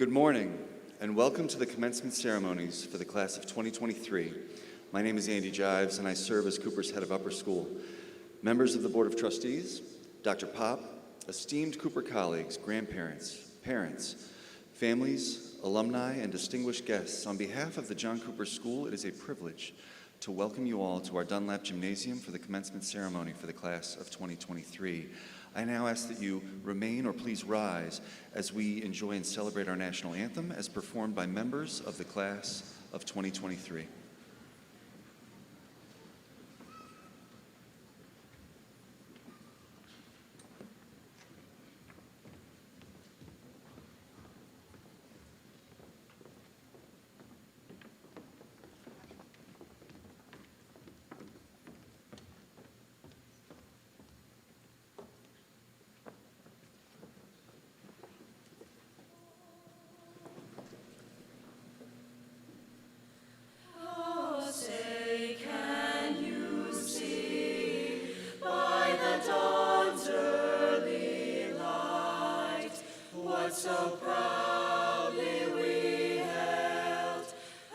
Good morning, and welcome to the commencement ceremonies for the class of 2023. My name is Andy Jives, and I serve as Cooper's head of upper school. Members of the Board of Trustees, Dr. Pop, esteemed Cooper colleagues, grandparents, parents, families, alumni, and distinguished guests, on behalf of the John Cooper School, it is a privilege to welcome you all to our Dunlap Gymnasium for the commencement ceremony for the class of 2023. I now ask that you remain or please rise as we enjoy and celebrate our national anthem as performed by members of the class of 2023. So proudly we held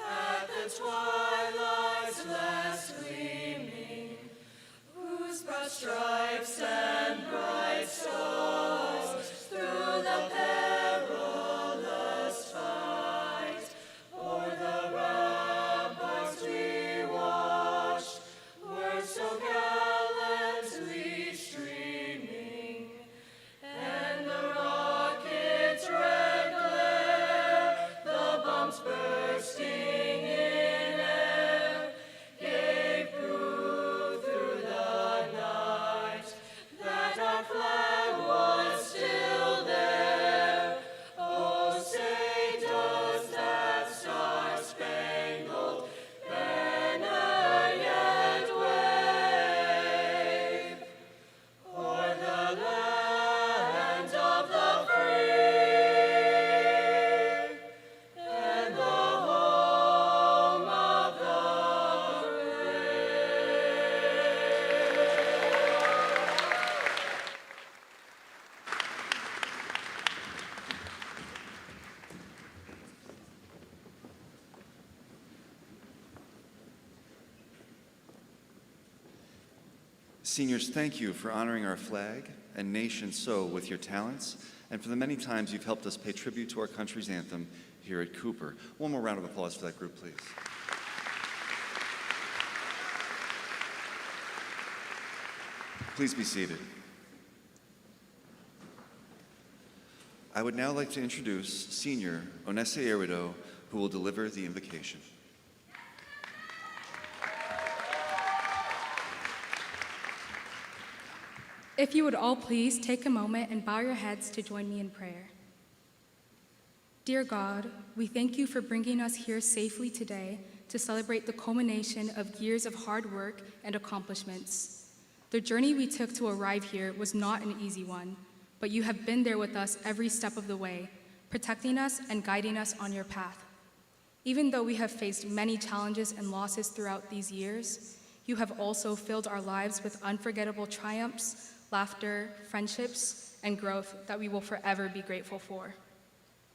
at the twilight's last gleaming, whose broad stripes and bright stars through the perilous fight o'er the ramparts we watched were so gallantly streaming, and the rocket's red glare, the bombs bursting in air, gave proof through the night that our flag was still there. Oh, say does that star-spangled banner yet wave o'er the land of the free and the home of the Seniors, thank you for honoring our flag and nation so with your talents, and for the many times you've helped us pay tribute to our country's anthem here at Cooper. One more round of applause for that group, please. Please be seated. I would now like to introduce Senior Onese Erido, who will deliver the invocation. If you would all please take a moment and bow your heads to join me in prayer. Dear God, we thank you for bringing us here safely today to celebrate the culmination of years of hard work and accomplishments. The journey we took to arrive here was not an easy one, but you have been there with us every step of the way, protecting us and guiding us on your path. Even though we have faced many challenges and losses throughout these years, you have also filled our lives with unforgettable triumphs, laughter, friendships, and growth that we will forever be grateful for.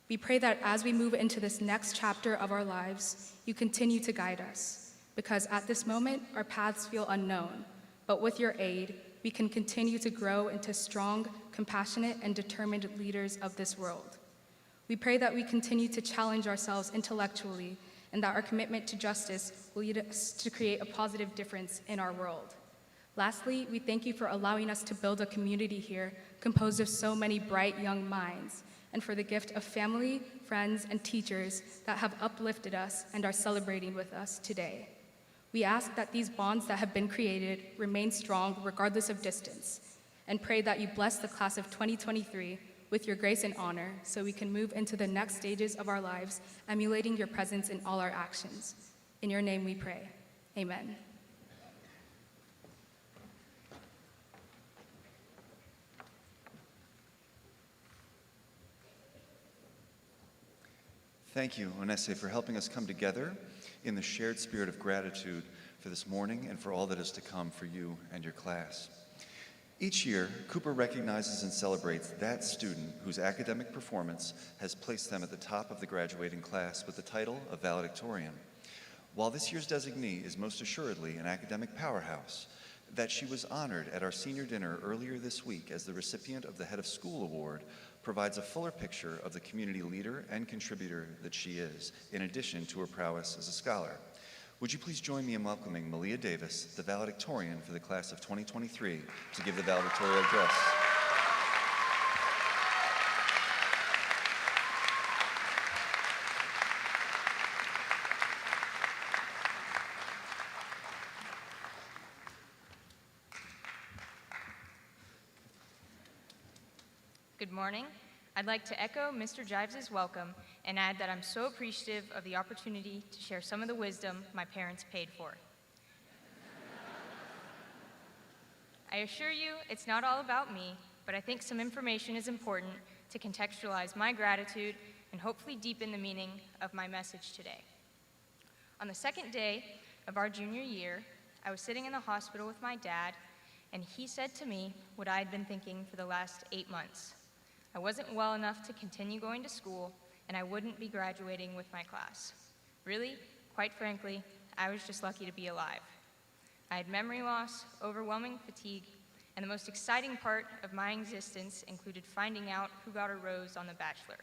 We pray that as we move into this next chapter of our lives, you continue to guide us, because at this moment, our paths feel unknown, but with your aid, we can continue to grow into strong, compassionate, and determined leaders of this world. We pray that we continue to challenge ourselves intellectually, and that our commitment to justice will lead us to create a positive difference in our world. Lastly, we thank you for allowing us to build a community here composed of so many bright young minds, and for the gift of family, friends, and teachers that have uplifted us and are celebrating with us today. We ask that these bonds that have been created remain strong regardless of distance, and pray that you bless the class of 2023 with your grace and honor so we can move into the next stages of our lives, emulating your presence in all our actions. In your name we pray. Amen. Thank you, Onese, for helping us come together in the shared spirit of gratitude for this morning and for all that is to come for you and your class. Each year, Cooper recognizes and celebrates that student whose academic performance has placed them at the top of the graduating class with the title of valedictorian. While this year's designee is most assuredly an academic powerhouse, that she was honored at our senior dinner earlier this week as the recipient of the Head of School Award provides a fuller picture of the community leader and contributor that she is, in addition to her prowess as a scholar. Would you please join me in welcoming Malia Davis, the valedictorian for the class of 2023, to give the valedictory address. Good morning. I'd like to echo Mr. Jives' welcome and add that I'm so appreciative of the opportunity to share some of the wisdom my parents paid for. I assure you, it's not all about me, but I think some information is important to contextualize my gratitude and hopefully deepen the meaning of my message today. On the second day of our junior year, I was sitting in the hospital with my dad, and he said to me what I had been thinking for the last 8 months. I wasn't well enough to continue going to school, and I wouldn't be graduating with my class. Really, quite frankly, I was just lucky to be alive. I had memory loss, overwhelming fatigue, and the most exciting part of my existence included finding out who got a rose on The Bachelor.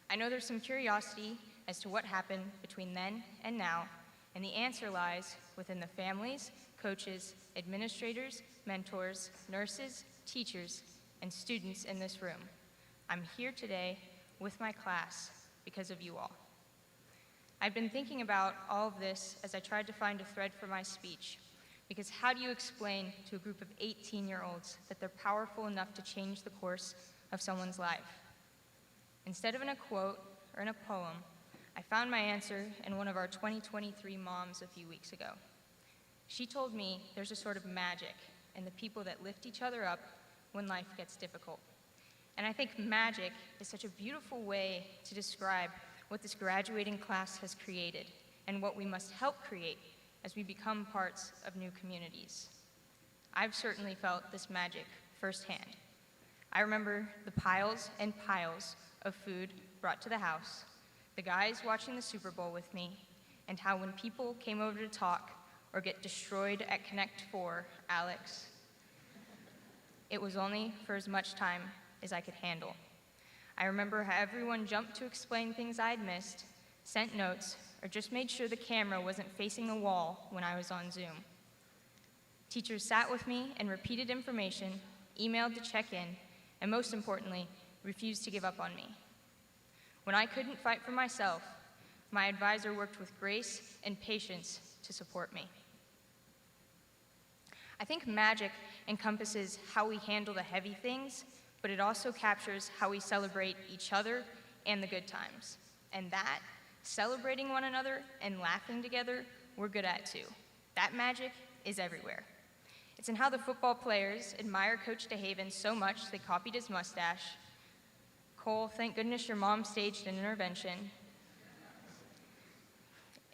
I know there's some curiosity as to what happened between then and now, and the answer lies within the families, coaches, administrators, mentors, nurses, teachers, and students in this room. I'm here today with my class because of you all. I've been thinking about all of this as I tried to find a thread for my speech, because how do you explain to a group of 18-year-olds that they're powerful enough to change the course of someone's life? Instead of in a quote or in a poem, I found my answer in one of our 2023 moms a few weeks ago. She told me there's a sort of magic in the people that lift each other up when life gets difficult. And I think magic is such a beautiful way to describe what this graduating class has created and what we must help create as we become parts of new communities. I've certainly felt this magic firsthand. I remember the piles and piles of food brought to the house, the guys watching the Super Bowl with me, and how when people came over to talk or get destroyed at Connect 4, Alex, it was only for as much time as I could handle. I remember how everyone jumped to explain things I had missed, sent notes, or just made sure the camera wasn't facing the wall when I was on Zoom. Teachers sat with me and repeated information, emailed to check in, and most importantly, refused to give up on me. When I couldn't fight for myself, my advisor worked with grace and patience to support me. I think magic encompasses how we handle the heavy things, but it also captures how we celebrate each other and the good times. And that, celebrating one another and laughing together, we're good at too. That magic is everywhere. It's in how the football players admire Coach DeHaven so much they copied his mustache. Cole, thank goodness your mom staged an intervention.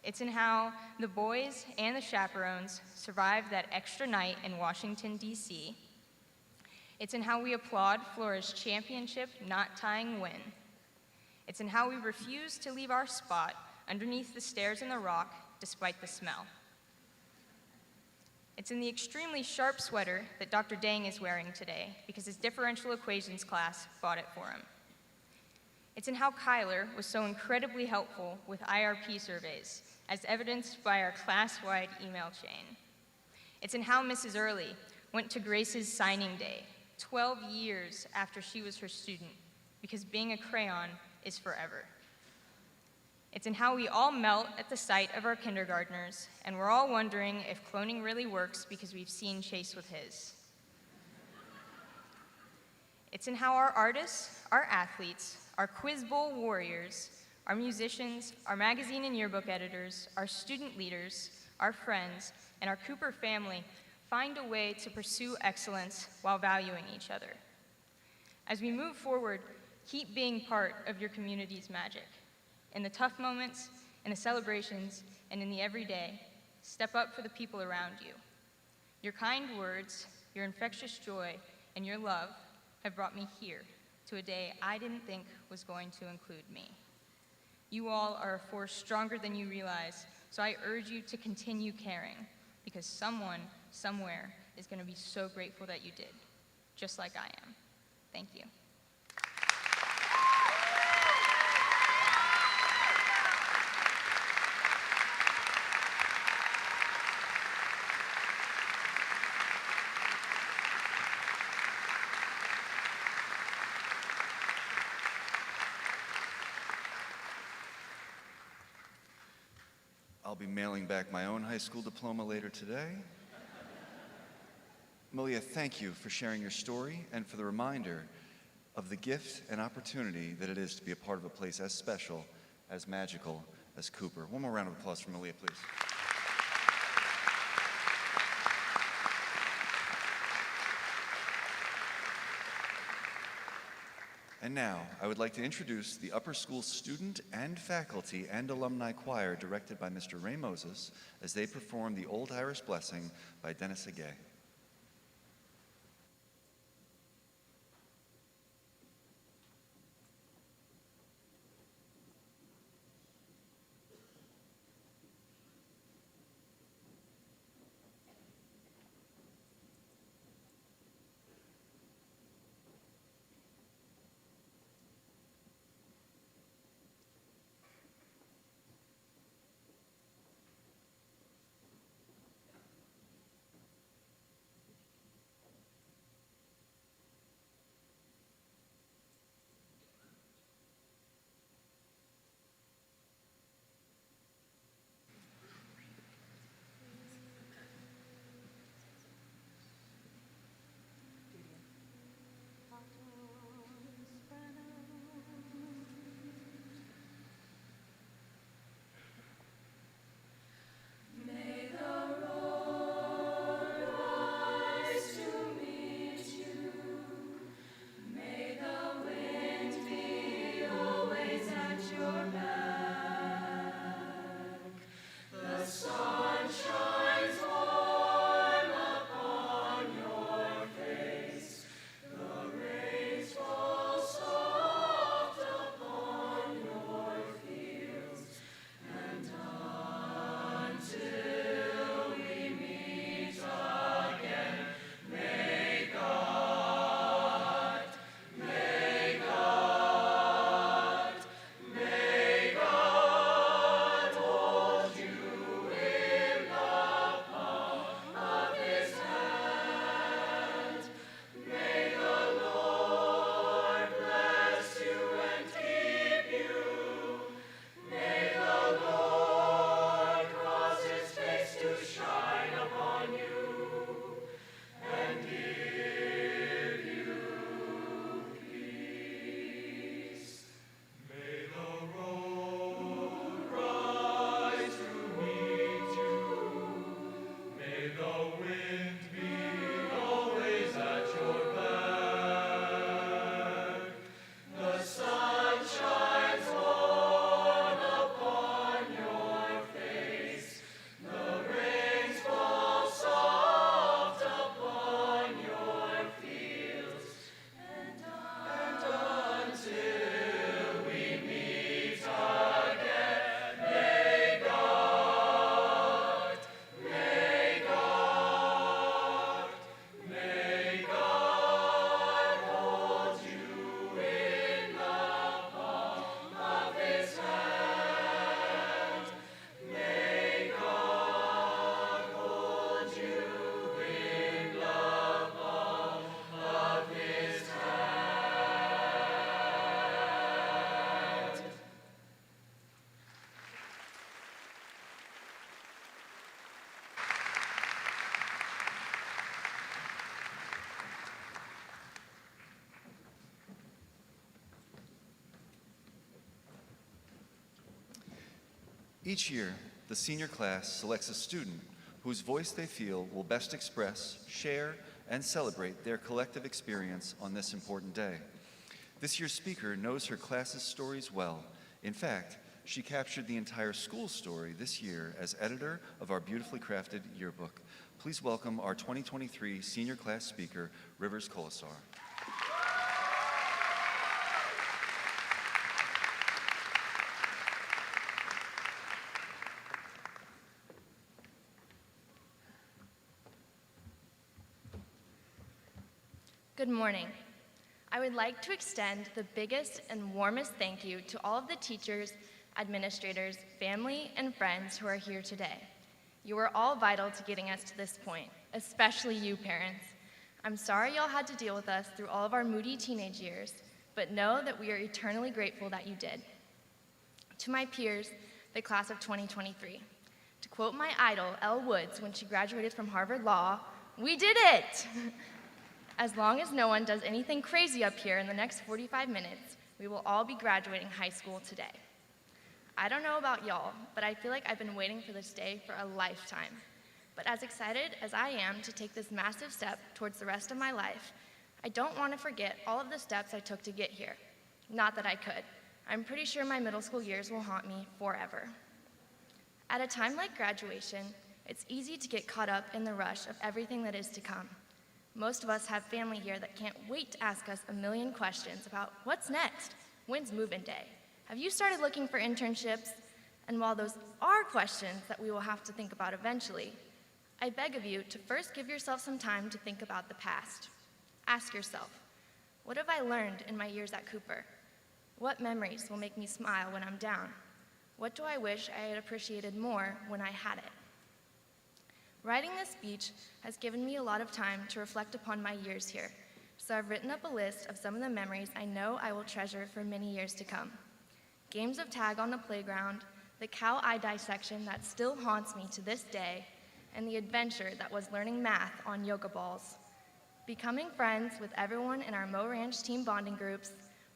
It's in how the boys and the chaperones survived that extra night in Washington, D.C. It's in how we applaud Flora's championship not tying win. It's in how we refuse to leave our spot underneath the stairs in the rock despite the smell. It's in the extremely sharp sweater that Dr. Dang is wearing today because his differential equations class bought it for him. It's in how Kyler was so incredibly helpful with IRP surveys, as evidenced by our class-wide email chain. It's in how Mrs. Early went to Grace's signing day 12 years after she was her student, because being a crayon is forever. It's in how we all melt at the sight of our kindergartners, and we're all wondering if cloning really works because we've seen Chase with his. It's in how our artists, our athletes, our Quiz Bowl warriors, our musicians, our magazine and yearbook editors, our student leaders, our friends, and our Cooper family find a way to pursue excellence while valuing each other. As we move forward, keep being part of your community's magic. In the tough moments, in the celebrations, and in the everyday, step up for the people around you. Your kind words, your infectious joy, and your love have brought me here to a day I didn't think was going to include me. You all are a force stronger than you realize, so I urge you to continue caring, because someone, somewhere, is going to be so grateful that you did, just like I am. Thank you. I'll be mailing back my own high school diploma later today. Malia, thank you for sharing your story and for the reminder of the gift and opportunity that it is to be a part of a place as special, as magical as Cooper. One more round of applause for Malia, please. And now, I would like to introduce the upper school student and faculty and alumni choir directed by Mr. Ray Moses as they perform the Old Irish Blessing by Dennis Agay. Each year, the senior class selects a student whose voice they feel will best express, share, and celebrate their collective experience on this important day. This year's speaker knows her class's stories well. In fact, She captured the entire school story this year as editor of our beautifully crafted yearbook. Please welcome our 2023 senior class speaker, Rivers Colasar. Good morning. I would like to extend the biggest and warmest thank you to all of the teachers, administrators, family, and friends who are here today. You are all vital to getting us to this point, especially you parents. I'm sorry y'all had to deal with us through all of our moody teenage years, but know that we are eternally grateful that you did. To my peers, the class of 2023, to quote my idol, Elle Woods, when she graduated from Harvard Law, "We did it!" As long as no one does anything crazy up here in the next 45 minutes, we will all be graduating high school today. I don't know about y'all, but I feel like I've been waiting for this day for a lifetime. But as excited as I am to take this massive step towards the rest of my life, I don't want to forget all of the steps I took to get here. Not that I could. I'm pretty sure my middle school years will haunt me forever. At a time like graduation, it's easy to get caught up in the rush of everything that is to come. Most of us have family here that can't wait to ask us a million questions about what's next, when's move-in day, have you started looking for internships? And while those are questions that we will have to think about eventually, I beg of you to first give yourself some time to think about the past. Ask yourself, what have I learned in my years at Cooper? What memories will make me smile when I'm down? What do I wish I had appreciated more when I had it? Writing this speech has given me a lot of time to reflect upon my years here, so I've written up a list of some of the memories I know I will treasure for many years to come. Games of tag on the playground, the cow eye dissection that still haunts me to this day, and the adventure that was learning math on yoga balls. Becoming friends with everyone in our Mo Ranch team bonding groups,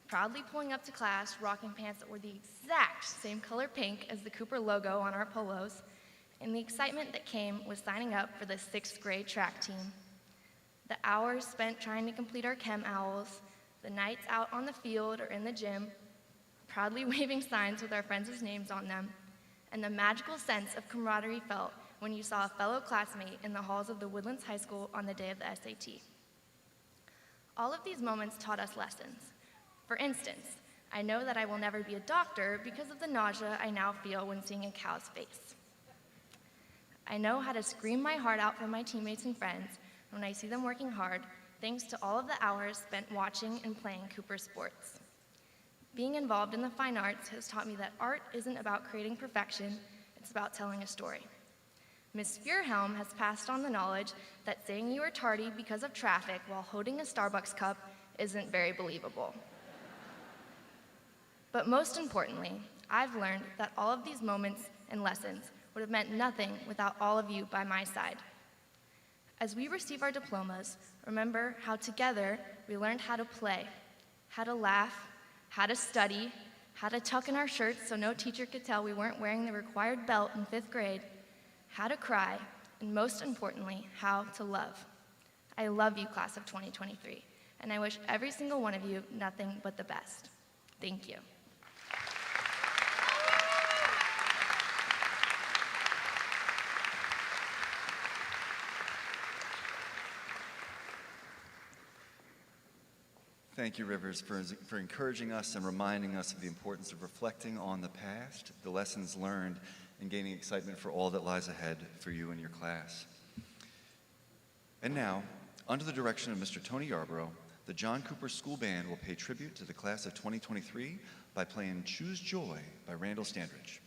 proudly pulling up to class rocking pants that were the exact same color pink as the Cooper logo on our polos, and the excitement that came with signing up for the 6th grade track team. The hours spent trying to complete our chem owls, the nights out on the field or in the gym, proudly waving signs with our friends' names on them, and the magical sense of camaraderie felt when you saw a fellow classmate in the halls of the Woodlands High School on the day of the SAT. All of these moments taught us lessons. For instance, I know that I will never be a doctor because of the nausea I now feel when seeing a cow's face. I know how to scream my heart out for my teammates and friends when I see them working hard, thanks to all of the hours spent watching and playing Cooper sports. Being involved in the fine arts has taught me that art isn't about creating perfection, it's about telling a story. Ms. Spearhelm has passed on the knowledge that saying you were tardy because of traffic while holding a Starbucks cup isn't very believable. But most importantly, I've learned that all of these moments and lessons would have meant nothing without all of you by my side. As we receive our diplomas, remember how together we learned how to play, how to laugh, how to study, how to tuck in our shirts so no teacher could tell we weren't wearing the required belt in 5th grade, how to cry, and most importantly, how to love. I love you, class of 2023, and I wish every single one of you nothing but the best. Thank you. Thank you, Rivers, for encouraging us and reminding us of the importance of reflecting on the past, the lessons learned, and gaining excitement for all that lies ahead for you and your class. And now, under the direction of Mr. Tony Yarborough, the John Cooper School Band will pay tribute to the class of 2023 by playing Choose Joy by Randall Standridge.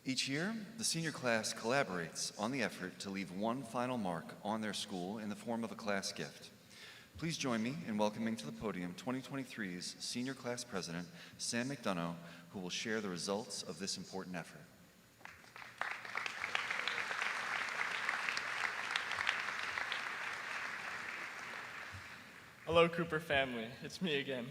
Each year, the senior class collaborates on the effort to leave one final mark on their school in the form of a class gift. Please join me in welcoming to the podium 2023's Senior Class President, Sam McDonough, who will share the results of this important effort. Hello, Cooper family. It's me again.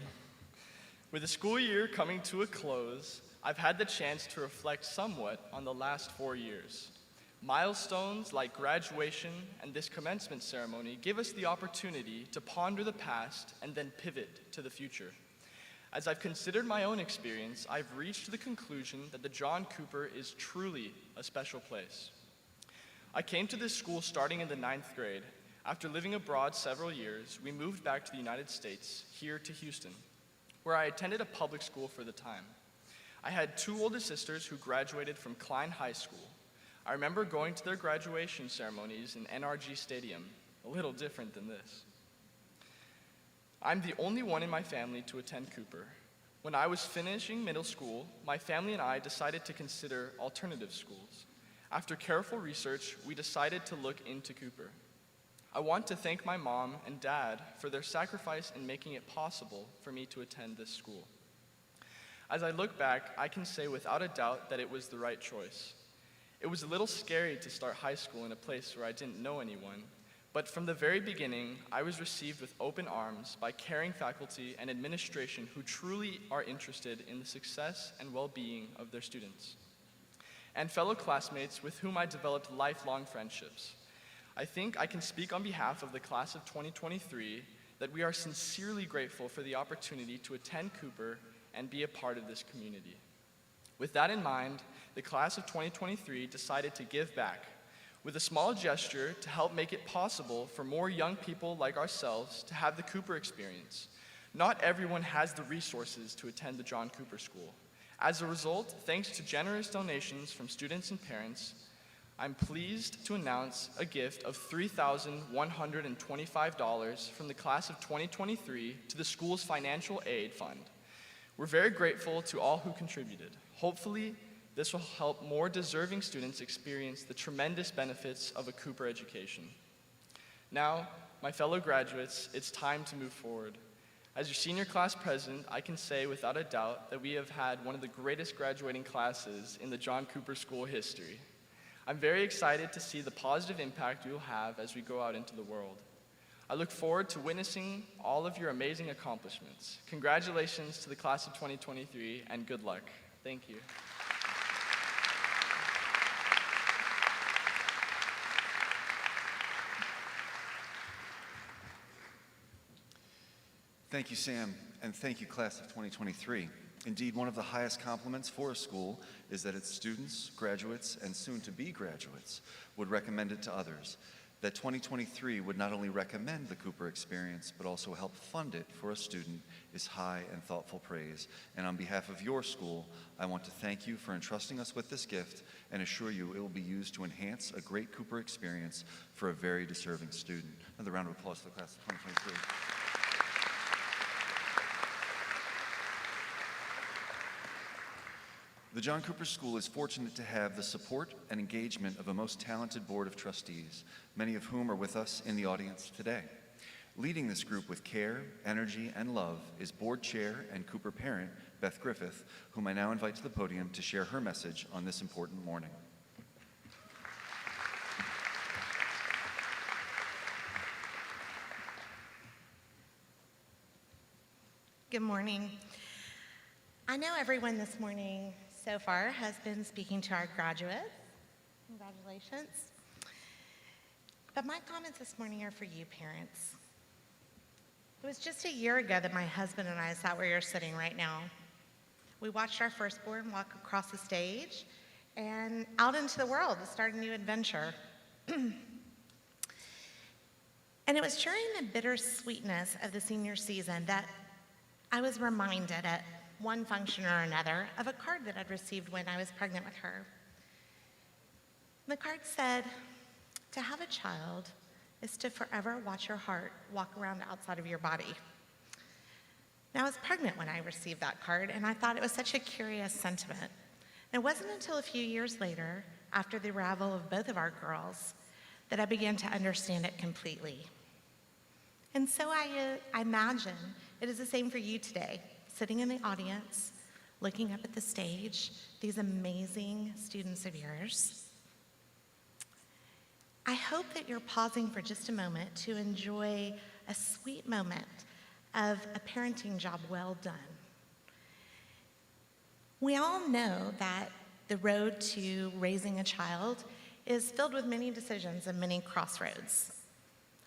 With the school year coming to a close, I've had the chance to reflect somewhat on the last 4 years. Milestones like graduation and this commencement ceremony give us the opportunity to ponder the past and then pivot to the future. As I've considered my own experience, I've reached the conclusion that the John Cooper is truly a special place. I came to this school starting in the 9th grade. After living abroad several years, we moved back to the United States, here to Houston, where I attended a public school for the time. I had 2 older sisters who graduated from Klein High School. I remember going to their graduation ceremonies in NRG Stadium, a little different than this. I'm the only one in my family to attend Cooper. When I was finishing middle school, my family and I decided to consider alternative schools. After careful research, we decided to look into Cooper. I want to thank my mom and dad for their sacrifice in making it possible for me to attend this school. As I look back, I can say without a doubt that it was the right choice. It was a little scary to start high school in a place where I didn't know anyone, but from the very beginning, I was received with open arms by caring faculty and administration who truly are interested in the success and well-being of their students. and fellow classmates with whom I developed lifelong friendships. I think I can speak on behalf of the class of 2023 that we are sincerely grateful for the opportunity to attend Cooper and be a part of this community. With that in mind, the class of 2023 decided to give back with a small gesture to help make it possible for more young people like ourselves to have the Cooper experience. Not everyone has the resources to attend the John Cooper School. As a result, thanks to generous donations from students and parents, I'm pleased to announce a gift of $3,125 from the class of 2023 to the school's financial aid fund. We're very grateful to all who contributed. Hopefully, this will help more deserving students experience the tremendous benefits of a Cooper education. Now, my fellow graduates, it's time to move forward. As your senior class president, I can say without a doubt that we have had one of the greatest graduating classes in the John Cooper School history. I'm very excited to see the positive impact we will have as we go out into the world. I look forward to witnessing all of your amazing accomplishments. Congratulations to the class of 2023, and good luck. Thank you. Thank you, Sam, and thank you, class of 2023. Indeed, one of the highest compliments for a school is that its students, graduates, and soon-to-be graduates would recommend it to others. That 2023 would not only recommend the Cooper experience, but also help fund it for a student is high and thoughtful praise. And on behalf of your school, I want to thank you for entrusting us with this gift and assure you it will be used to enhance a great Cooper experience for a very deserving student. Another round of applause for the class of 2023. The John Cooper School is fortunate to have the support and engagement of a most talented board of trustees, many of whom are with us in the audience today. Leading this group with care, energy, and love is board chair and Cooper parent, Beth Griffith, whom I now invite to the podium to share her message on this important morning. Good morning. I know everyone this morning so far has been speaking to our graduates. Congratulations. But my comments this morning are for you, parents. It was just a year ago that my husband and I sat where you're sitting right now. We watched our firstborn walk across the stage and out into the world to start a new adventure. And it was during the bittersweetness of the senior season that I was reminded at one function or another of a card that I'd received when I was pregnant with her. The card said, "To have a child is to forever watch your heart walk around outside of your body." Now, I was pregnant when I received that card, and I thought it was such a curious sentiment. And it wasn't until a few years later, after the arrival of both of our girls, that I began to understand it completely. And so I imagine it is the same for you today, sitting in the audience, looking up at the stage, these amazing students of yours. I hope that you're pausing for just a moment to enjoy a sweet moment of a parenting job well done. We all know that the road to raising a child is filled with many decisions and many crossroads.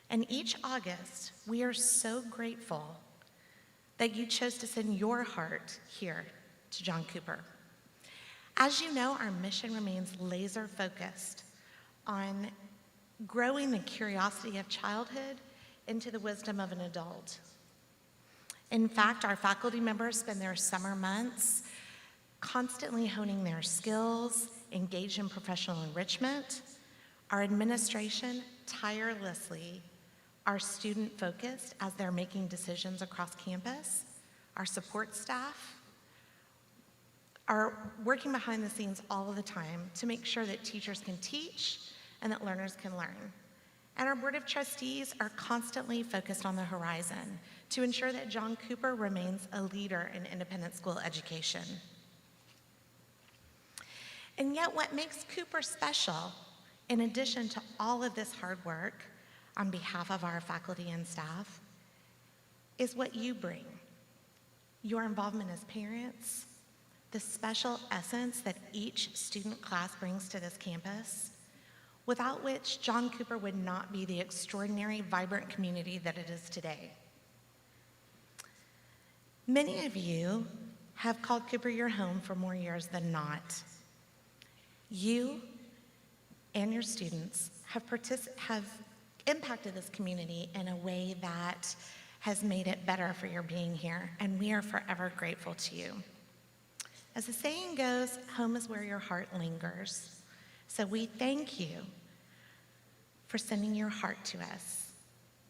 And each August, we are so grateful that you chose to send your heart here to John Cooper. As you know, our mission remains laser focused on growing the curiosity of childhood into the wisdom of an adult. In fact, our faculty members spend their summer months constantly honing their skills, engaged in professional enrichment. Our administration tirelessly are student-focused as they're making decisions across campus. Our support staff are working behind the scenes all of the time to make sure that teachers can teach and that learners can learn. And our Board of Trustees are constantly focused on the horizon to ensure that John Cooper remains a leader in independent school education. And yet what makes Cooper special, in addition to all of this hard work on behalf of our faculty and staff, is what you bring. Your involvement as parents, the special essence that each student class brings to this campus, without which John Cooper would not be the extraordinary, vibrant community that it is today. Many of you have called Cooper your home for more years than not. You and your students have impacted this community in a way that has made it better for your being here, and we are forever grateful to you. As the saying goes, home is where your heart lingers. So we thank you for sending your heart to us.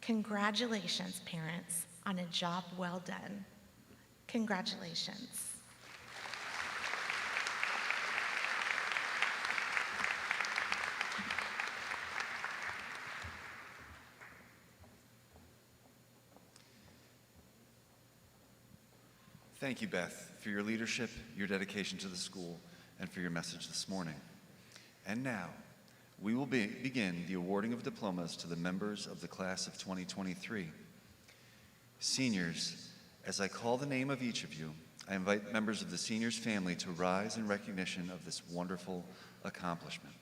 Congratulations, parents, on a job well done. Congratulations. Thank you, Beth, for your leadership, your dedication to the school, and for your message this morning. And now, we will begin the awarding of diplomas to the members of the class of 2023. Seniors, as I call the name of each of you, I invite members of the seniors family to rise in recognition of this wonderful accomplishment.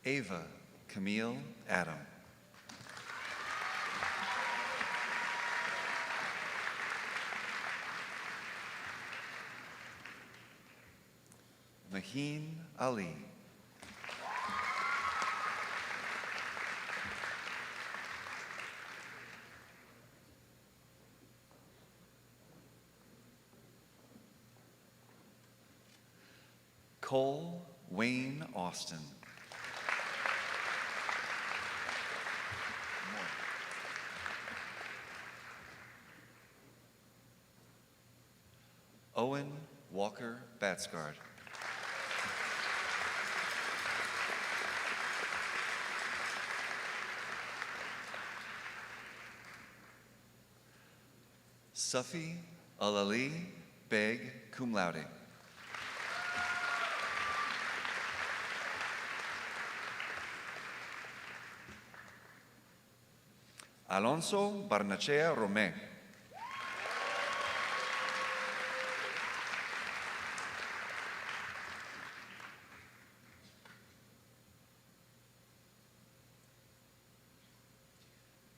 Ava Camille Adam. Maheen Ali. Cole Wayne Austin. Owen Walker Batsgard. Safi Alali Beg cum laude. Alonso Barnachea Romé.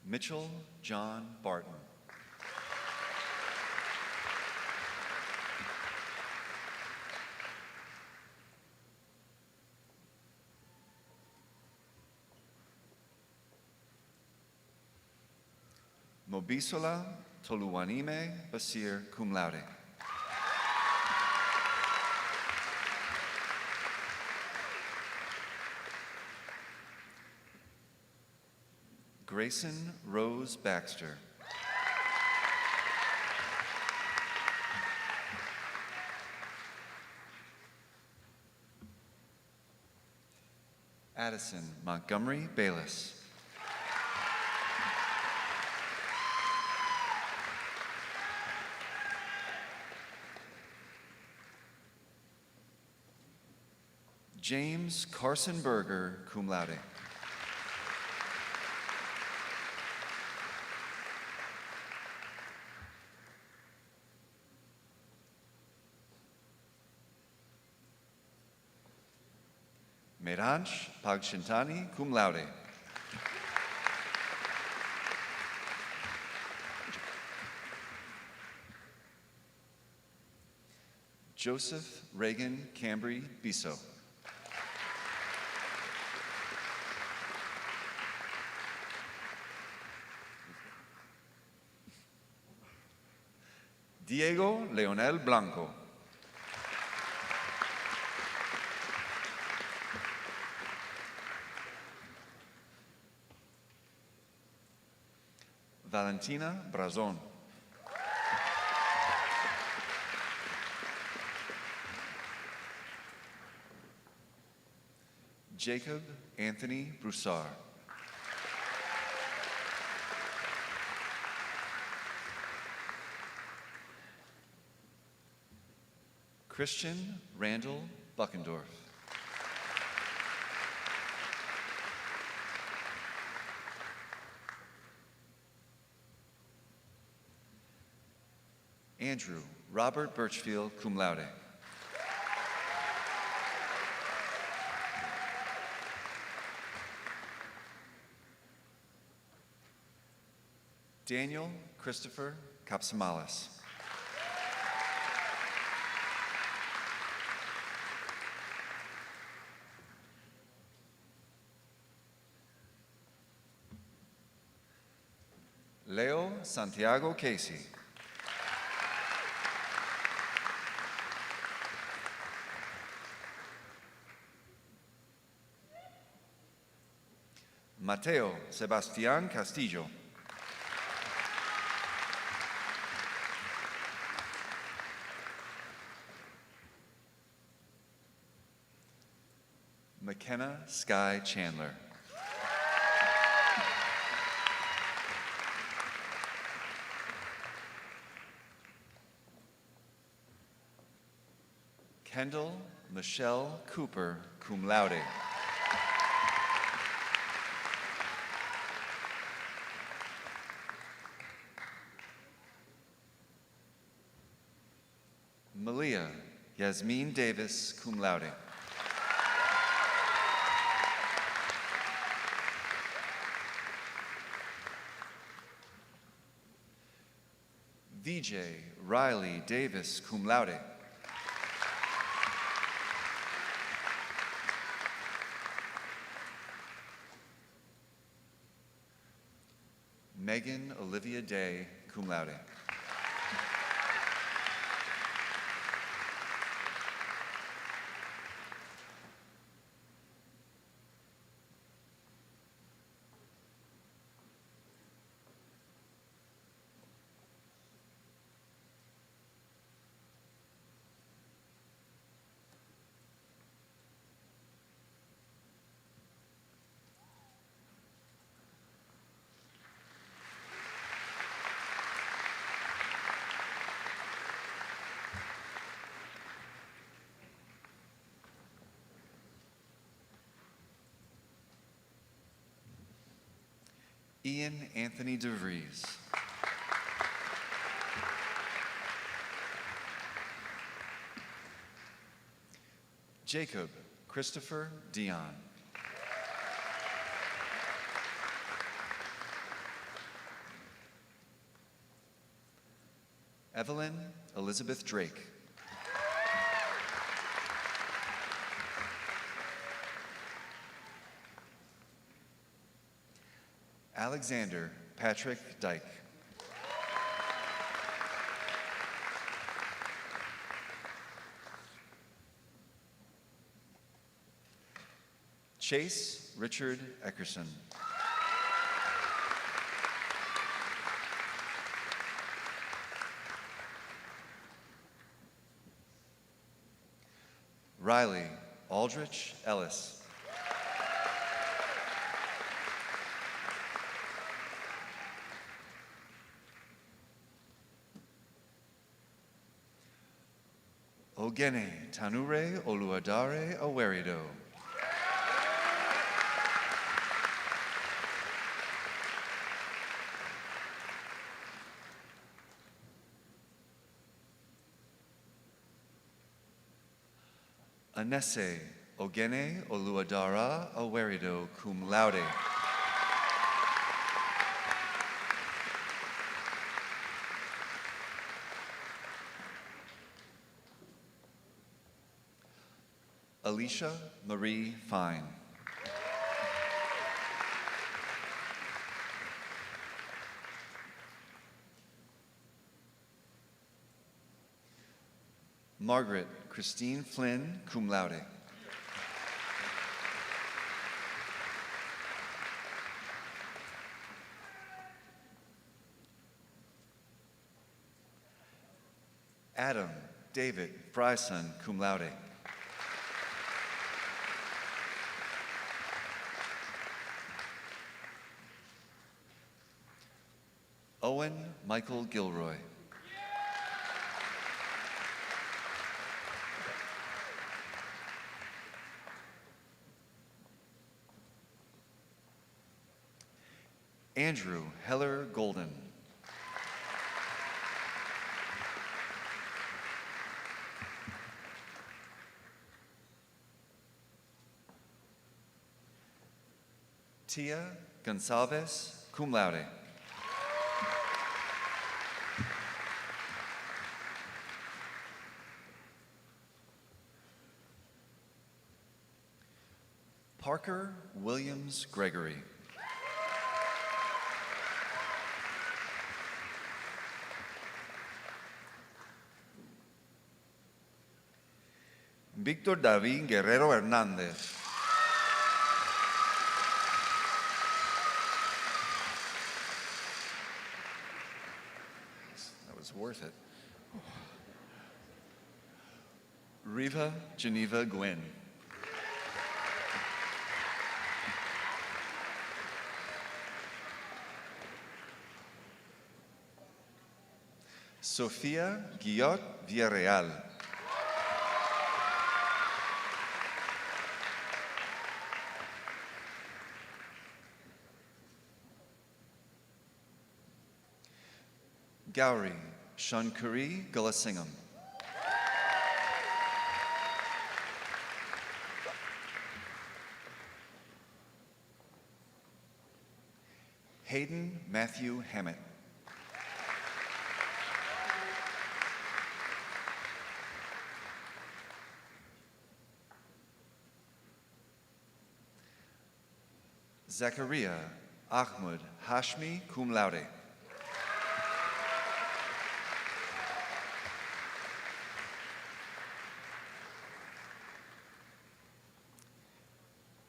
Mitchell John Barton. Mobisola Toluwanime Basir cum laude. Grayson Rose Baxter. Addison Montgomery Bayless. James Carson Berger, cum laude. Meranch Pagshintani, cum laude. Joseph Reagan Cambry Biso. Diego Leonel Blanco. Valentina Brazon. Jacob Anthony Broussard. Christian Randall Buckendorf. Andrew Robert Birchfield, cum laude. Daniel Christopher Capsamalis. Leo Santiago Casey. Mateo Sebastián Castillo. McKenna Sky Chandler. Kendall Michelle Cooper, cum laude. Malia Yasmin Davis, cum laude. VJ Riley Davis, cum laude. Megan Olivia Day, cum laude. Ian Anthony DeVries. Jacob Christopher Dion. Evelyn Elizabeth Drake. Alexander Patrick Dyke. Chase Richard Eckerson. Riley Aldrich Ellis. Ogene Tanure Oluwadare Awerido. Anese Ogene Oluwadara Awerido, cum laude. Alicia Marie Fine. Margaret Christine Flynn, cum laude. Adam David Bryson, cum laude. Owen Michael Gilroy. Andrew Heller Golden. Tia Gonçalves, cum laude. Parker Williams Gregory. Víctor David Guerrero Hernández. That was worth it. Riva Geneva Gwynn. Sofía Guillot Villarreal. Gowrie Shankari Gulasingham. Hayden Matthew Hammett. Zachariah Ahmed Hashmi, cum laude.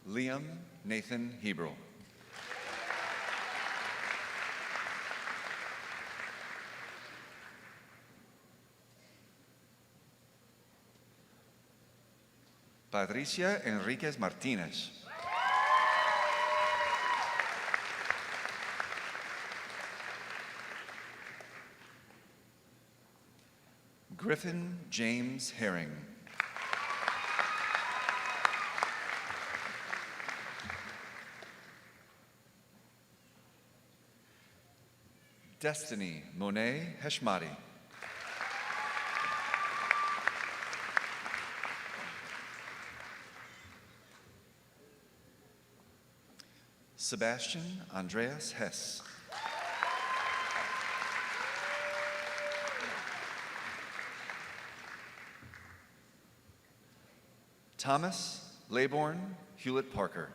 Liam Nathan Hebrel. Patricia Enriquez Martinez. Griffin James Herring. Destiny Monet Heshmati. Sebastian Andreas Hess. Thomas Laybourne Hewlett Parker.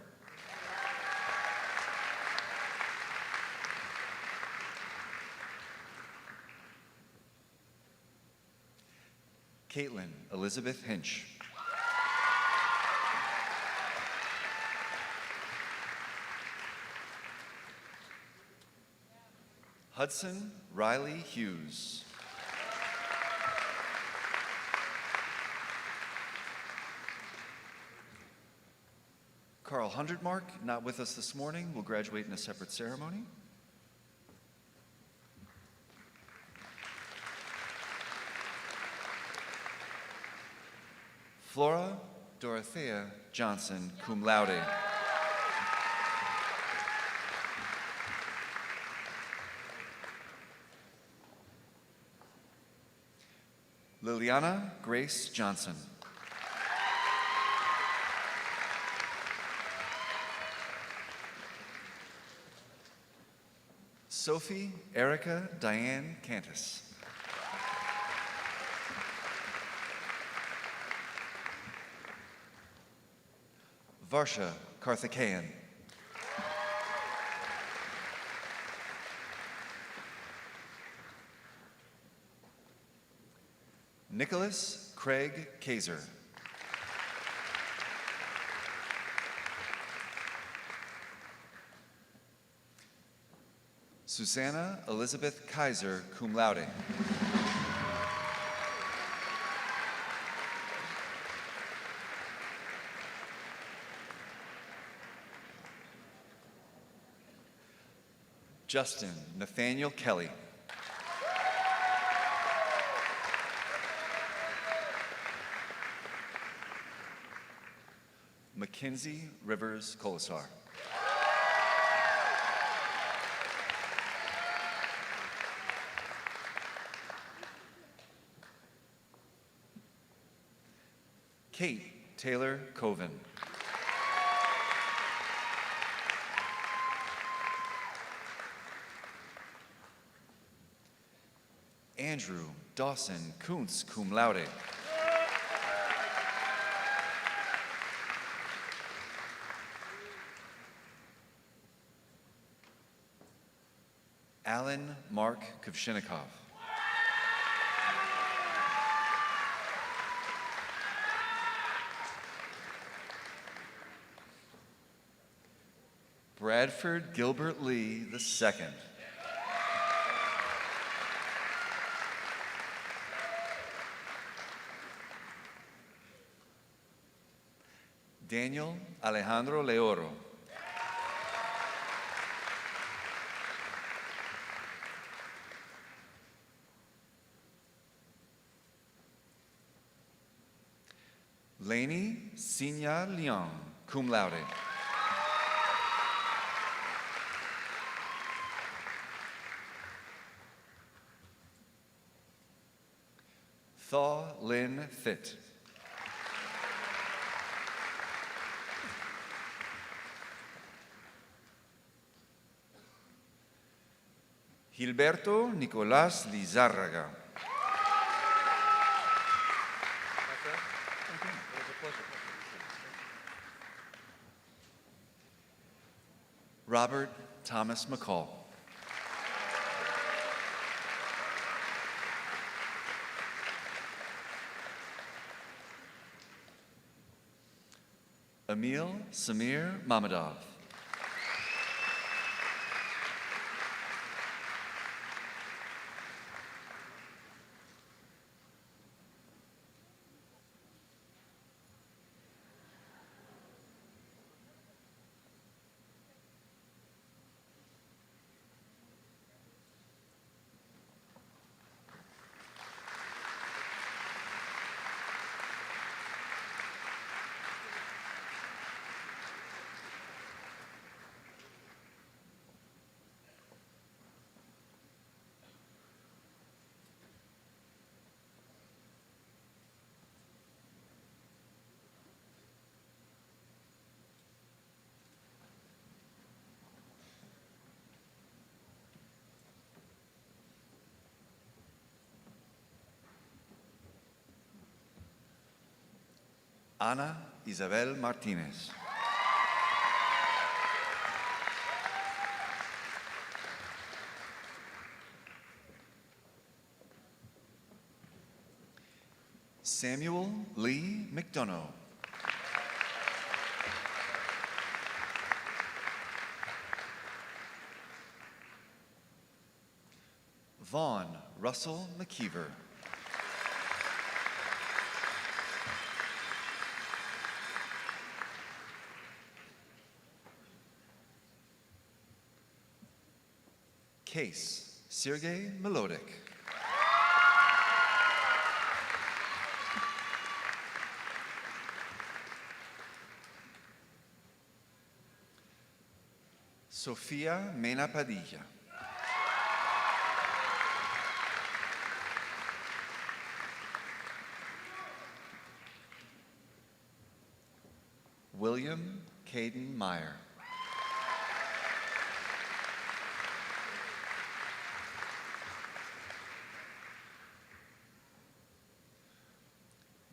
Caitlin Elizabeth Hinch. Hudson Riley Hughes. Carl Hundredmark, not with us this morning, will graduate in a separate ceremony. Flora Dorothea Johnson, cum laude. Liliana Grace Johnson. Sophie Erica Diane Cantus. Varsha Karthikeyan. Nicholas Craig Kaiser. Susanna Elizabeth Kaiser, cum laude. Justin Nathaniel Kelly. Mackenzie Rivers Colasar. Kate Taylor Coven. Andrew Dawson Kuntz, cum laude. Alan Mark Kovshinikov. Bradford Gilbert Lee II. Daniel Alejandro Leoro. Lainey Sinya Leong, cum laude. Thaw Lynn Thitt. Gilberto Nicolás Lizárraga. Robert Thomas McCall. Emil Samir Mamadov. Ana Isabel Martinez. Samuel Lee McDonough. Vaughn Russell McKeever. Case Sergei Melodic. Sofia Mena Padilla. William Caden Meyer.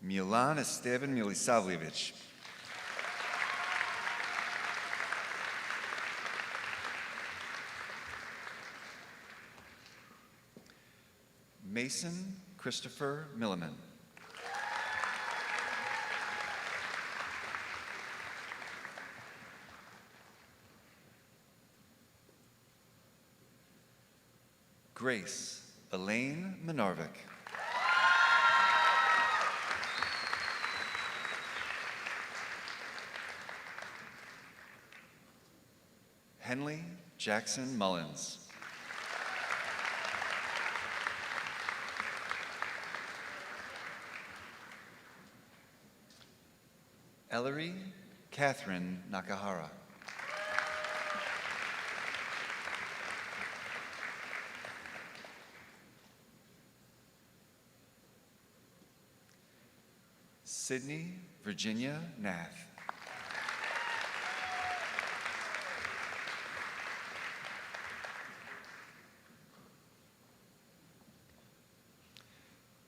Milan Esteban Milisavljevic. Mason Christopher Milliman. Grace Elaine Minorvik. Henley Jackson Mullins. Ellery Catherine Nakahara. Sydney Virginia Nath.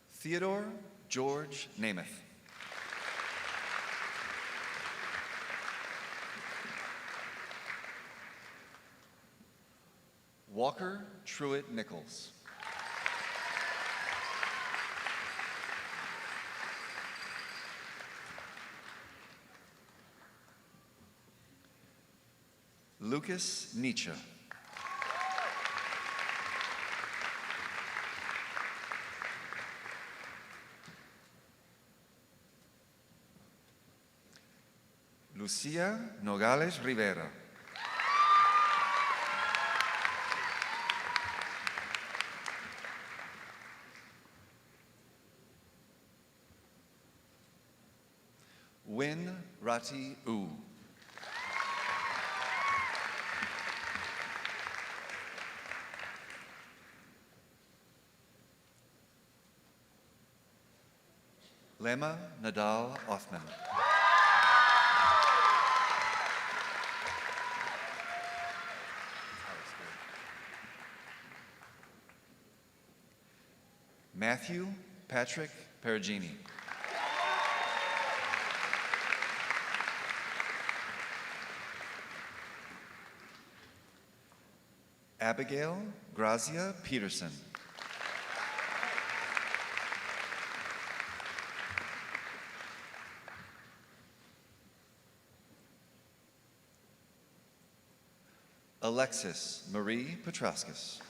Theodore George Namath. Walker Truitt Nichols. Lucas Nietzsche. Lucia Nogales Rivera. Win Rati U. Lema Nadal Othman. Matthew Patrick Perugini. Abigail Grazia Peterson. Alexis Marie Petroskas.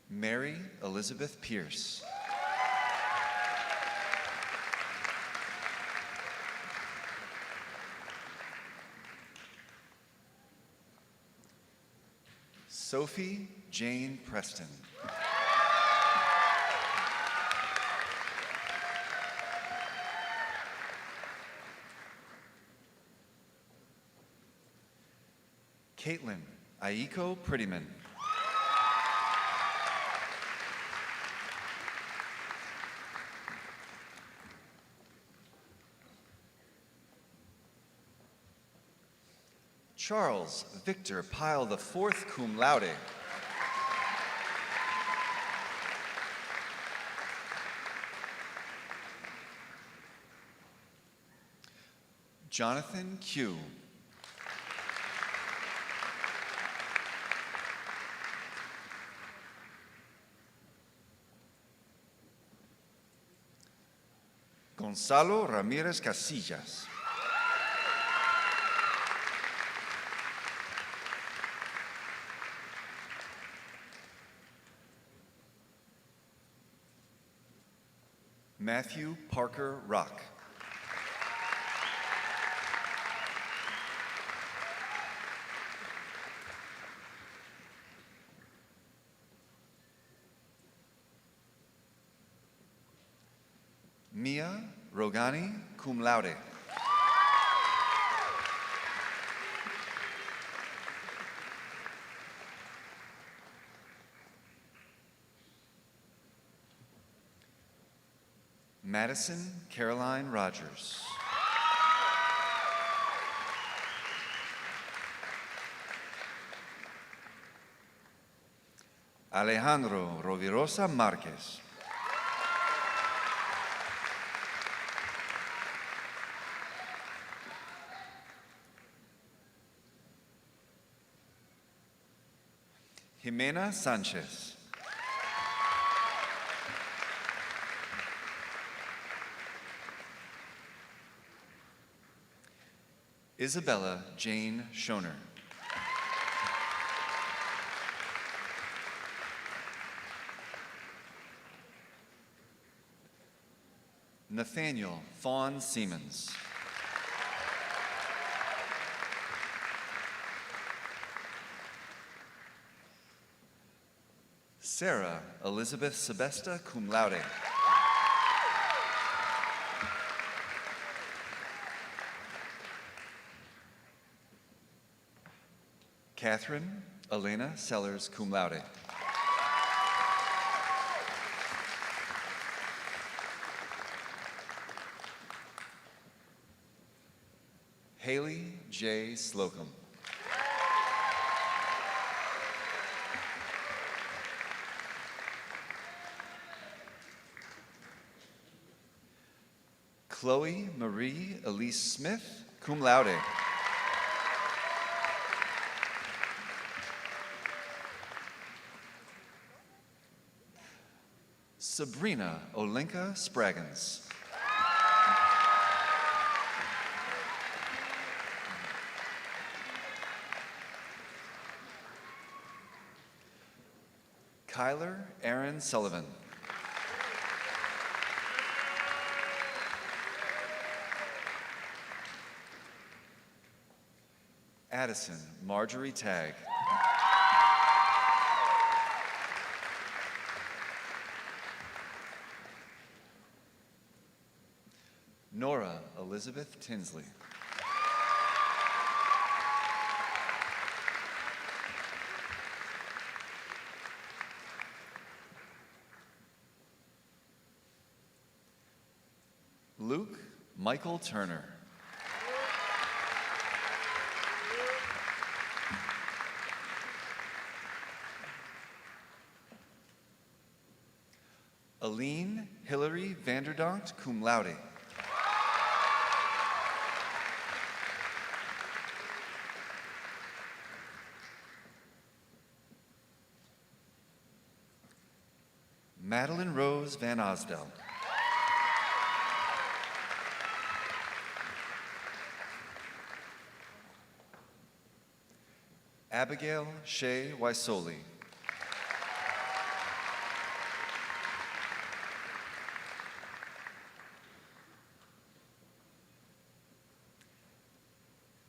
Mary Elizabeth Pierce. Sophie Jane Preston. Caitlin Aiko Prettyman. Charles Victor Pyle IV, cum laude. Jonathan Q. Gonzalo Ramirez Casillas. Matthew Parker Rock. Mia Rogani, cum laude. Madison Caroline Rogers. Alejandro Rovirosa Marquez. Jimena Sanchez. Isabella Jane Schoner. Nathaniel Fawn Siemens. Sarah Elizabeth Sebesta, cum laude. Catherine Elena Sellers, cum laude. Haley J. Slocum. Chloe Marie Elise Smith, cum laude. Sabrina Olenka Spraggins. Kyler Aaron Sullivan. Addison Marjorie Tagg. Nora Elizabeth Tinsley. Luke Michael Turner. Aline Hillary Vanderdonk, cum laude. Madeline Rose Van Osdell. Abigail Shea Wysoli.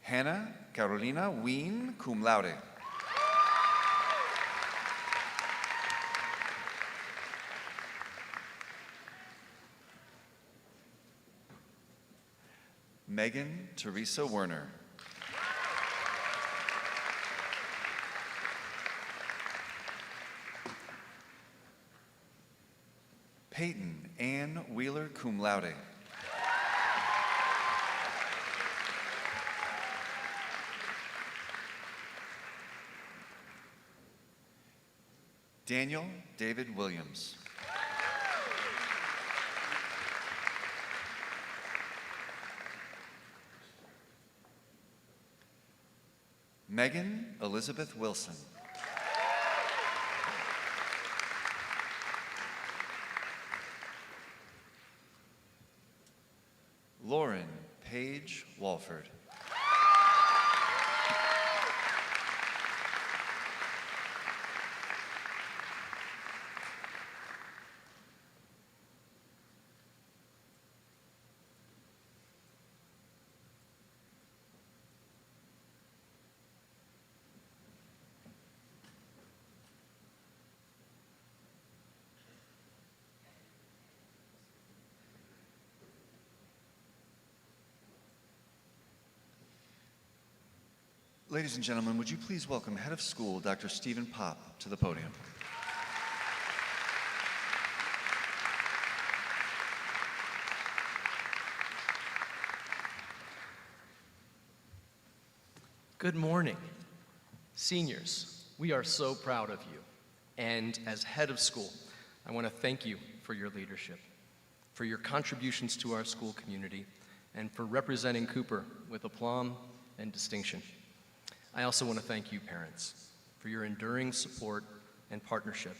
Hannah Carolina Wien, cum laude. Megan Teresa Werner. Peyton Ann Wheeler, cum laude. Daniel David Williams. Megan Elizabeth Wilson. Lauren Paige Walford. Ladies and gentlemen, would you please welcome Head of School, Dr. Stephen Popp, to the podium. Good morning. Seniors, we are so proud of you. And as head of school, I want to thank you for your leadership, for your contributions to our school community, and for representing Cooper with aplomb and distinction. I also want to thank you, parents, for your enduring support and partnership,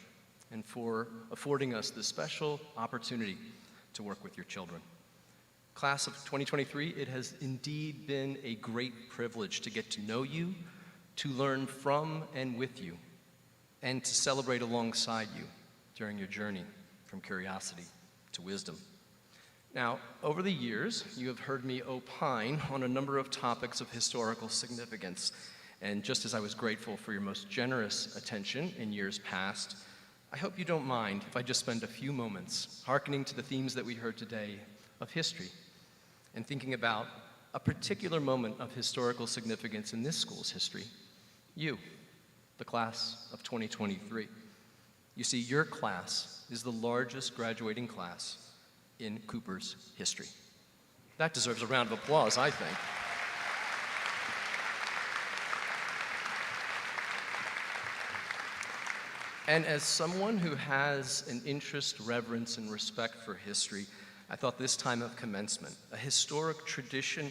and for affording us this special opportunity to work with your children. Class of 2023, it has indeed been a great privilege to get to know you, to learn from and with you, and to celebrate alongside you during your journey from curiosity to wisdom. Now, over the years, you have heard me opine on a number of topics of historical significance. And just as I was grateful for your most generous attention in years past, I hope you don't mind if I just spend a few moments hearkening to the themes that we heard today of history and thinking about a particular moment of historical significance in this school's history. You, the class of 2023. You see, your class is the largest graduating class in Cooper's history. That deserves a round of applause, I think. And as someone who has an interest, reverence, and respect for history, I thought this time of commencement, a historic tradition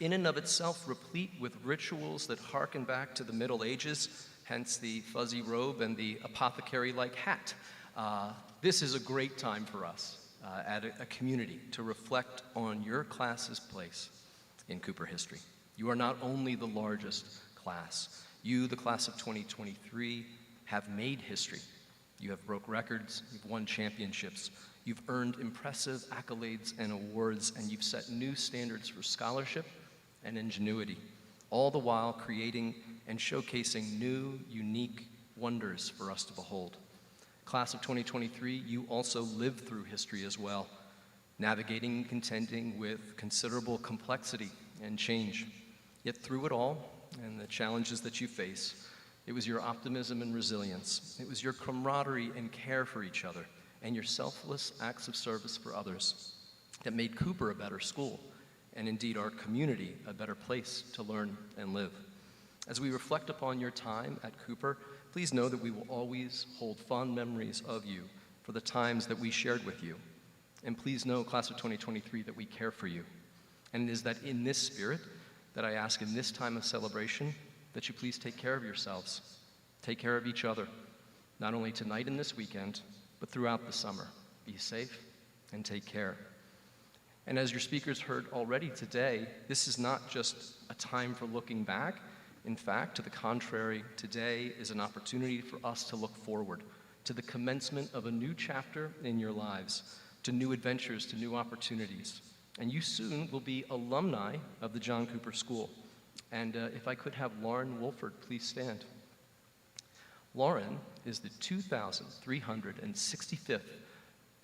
in and of itself replete with rituals that harken back to the Middle Ages, hence the fuzzy robe and the apothecary-like hat. This is a great time for us at a community to reflect on your class's place in Cooper history. You are not only the largest class, you, the class of 2023, have made history. You have broke records, you've won championships, you've earned impressive accolades and awards, and you've set new standards for scholarship and ingenuity, all the while creating and showcasing new, unique wonders for us to behold. Class of 2023, you also lived through history as well, navigating and contending with considerable complexity and change. Yet through it all, and the challenges that you face, it was your optimism and resilience. It was your camaraderie and care for each other and your selfless acts of service for others that made Cooper a better school and indeed our community a better place to learn and live. As we reflect upon your time at Cooper, please know that we will always hold fond memories of you for the times that we shared with you. And please know, class of 2023, that we care for you. And it is that in this spirit that I ask in this time of celebration that you please take care of yourselves, take care of each other, not only tonight and this weekend, but throughout the summer. Be safe and take care. And as your speakers heard already today, this is not just a time for looking back. In fact, to the contrary, today is an opportunity for us to look forward to the commencement of a new chapter in your lives, to new adventures, to new opportunities. And you soon will be alumni of the John Cooper School. And if I could have Lauren Wolford please stand. Lauren is the 2,365th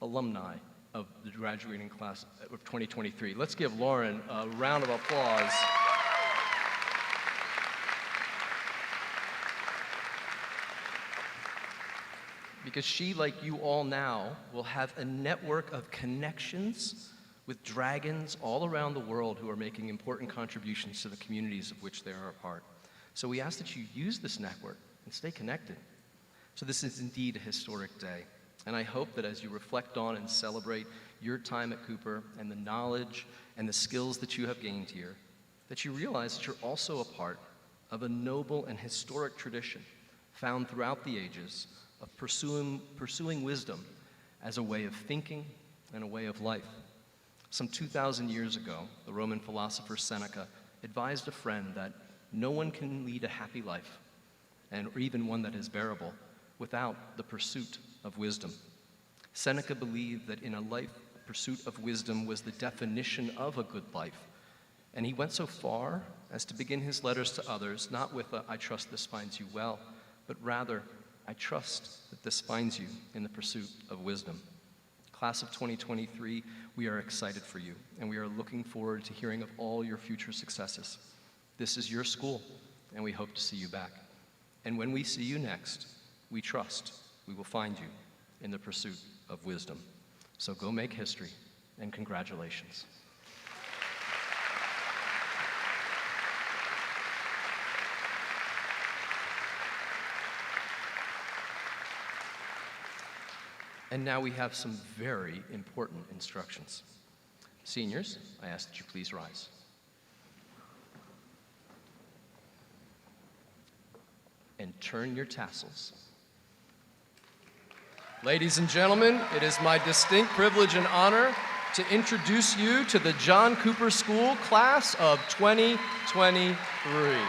alumni of the graduating class of 2023. Let's give Lauren a round of applause. Because she, like you all now, will have a network of connections with dragons all around the world who are making important contributions to the communities of which they are a part. So we ask that you use this network and stay connected. So this is indeed a historic day. And I hope that as you reflect on and celebrate your time at Cooper and the knowledge and the skills that you have gained here, that you realize that you're also a part of a noble and historic tradition found throughout the ages of pursuing wisdom as a way of thinking and a way of life. Some 2,000 years ago, the Roman philosopher Seneca advised a friend that no one can lead a happy life, or even one that is bearable, without the pursuit of wisdom. Seneca believed that in a life, pursuit of wisdom was the definition of a good life. And he went so far as to begin his letters to others, not with a, "I trust this finds you well," but rather, "I trust that this finds you in the pursuit of wisdom." Class of 2023, we are excited for you, and we are looking forward to hearing of all your future successes. This is your school, and we hope to see you back. And when we see you next, we trust we will find you in the pursuit of wisdom. So go make history, and congratulations. And now we have some very important instructions. Seniors, I ask that you please rise. And turn your tassels. Ladies and gentlemen, it is my distinct privilege and honor to introduce you to the John Cooper School class of 2023.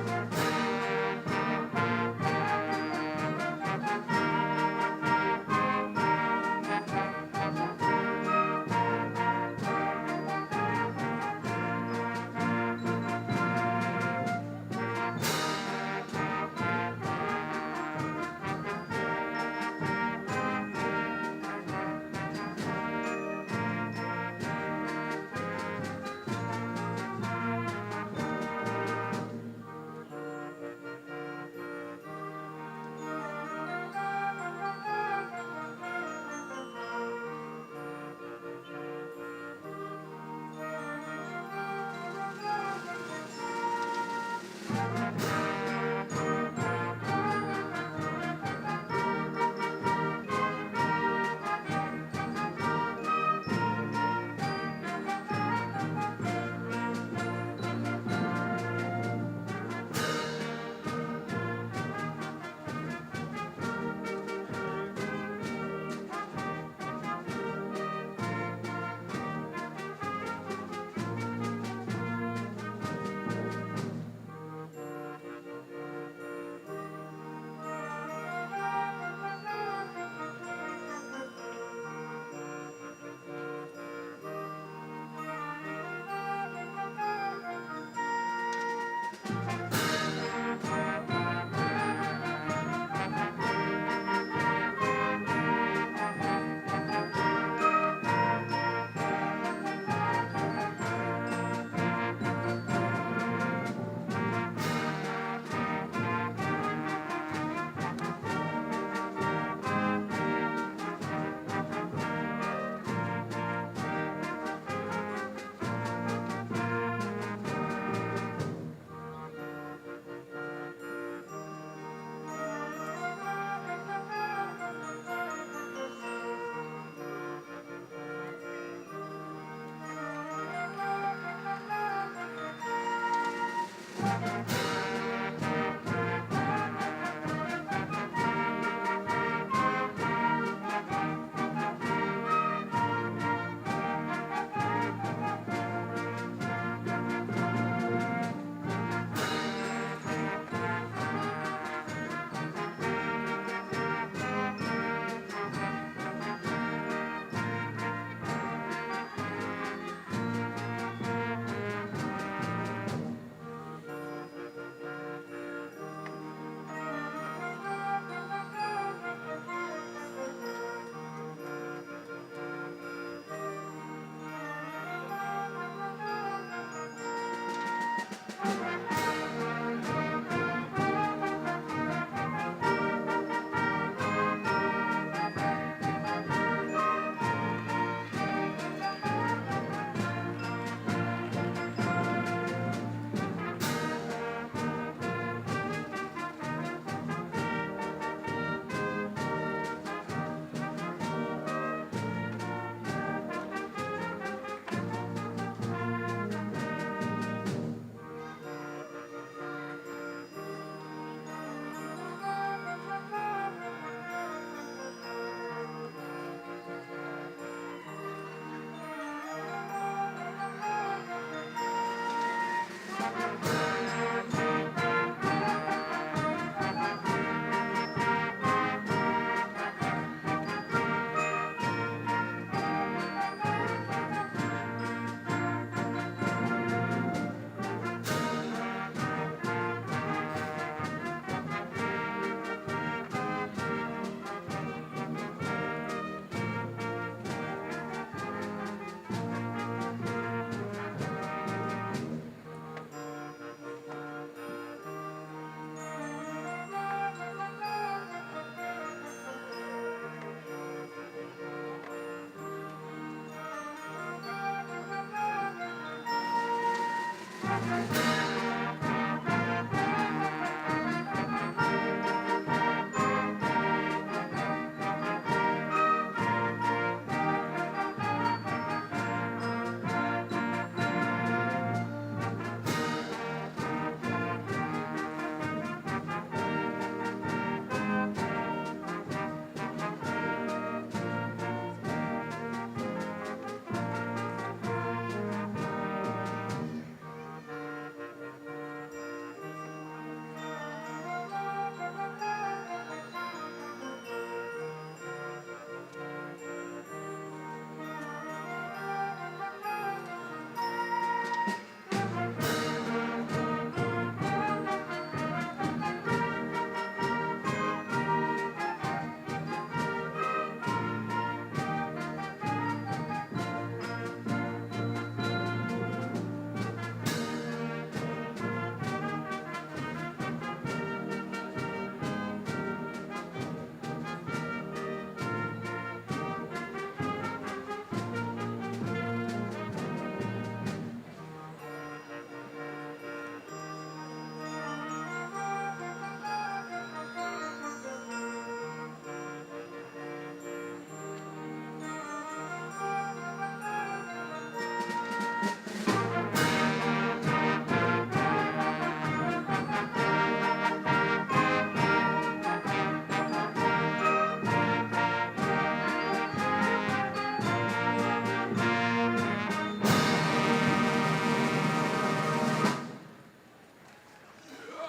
Address.